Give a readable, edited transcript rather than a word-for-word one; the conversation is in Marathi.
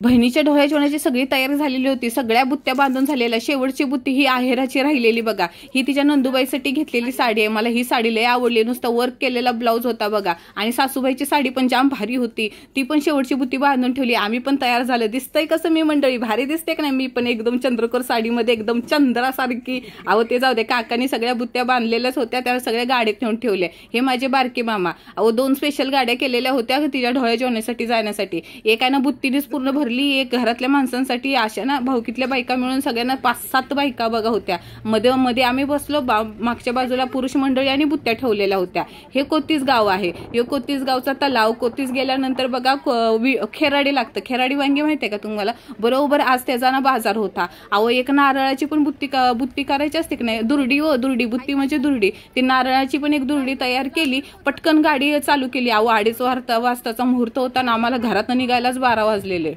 बहिणीच्या ढोळ्या जेवणाची सगळी तयारी झालेली होती, सगळ्या बुत्त्या बांधून झालेल्या. शेवटची बुत्ती ही आहेराची राहिलेली बघा. ही तिच्या नंदुबाईसाठी घेतलेली साडी आहे. मला ही साडी लय आवडली, नुसतं वर्क केलेला ब्लाऊज होता बघा. आणि सासूबाईची साडी पण जाम भारी होती, ती पण शेवटची बुत्ती बांधून ठेवली. आम्ही पण तयार झालो. दिसतंय कसं मी मंडळी, भारी दिसते का नाही? मी पण एकदम चंद्रकोर साडीमध्ये एकदम चंद्रासारखी. अहो ते जाऊ दे, काकांनी सगळ्या बुत्त्या बांधलेल्याच होत्या, त्या सगळ्या गाडीत नेऊन ठेवल्या. हे माझे बारके मामा. अहो 2 स्पेशल गाड्या केलेल्या होत्या तिच्या ढोळ्या जेवणासाठी जाण्यासाठी. एक आहे ना बुत्तीनेच पूर्ण भरली, एक घरातल्या माणसांसाठी. अशा ना भाऊकीतल्या बायका मिळून सगळ्यांना 5-7 बायका बघा होत्या. मध्ये आम्ही बसलो, मागच्या बाजूला पुरुष मंडळी आणि बुत्त्या ठेवलेल्या होत्या. हे कोतीस गाव आहे. हे कोतीस गावचा तलाव. कोतीस गेल्यानंतर बघा खेराडी लागतं. खेराडी वांगी माहितीये का तुम्हाला? बरोबर आज त्याचा ना बाजार होता. अहो एक नारळाची पण बुत्ती करायची असते की नाही, दुर्डी दुर्डी बुत्ती म्हणजे दुर्डी. ती नारळाची पण एक दुर्डी तयार केली, पटकन गाडी चालू केली. अहो 2:30 वाजताचा मुहूर्त होता ना, आम्हाला घरात निघायलाच 12 वाजलेले.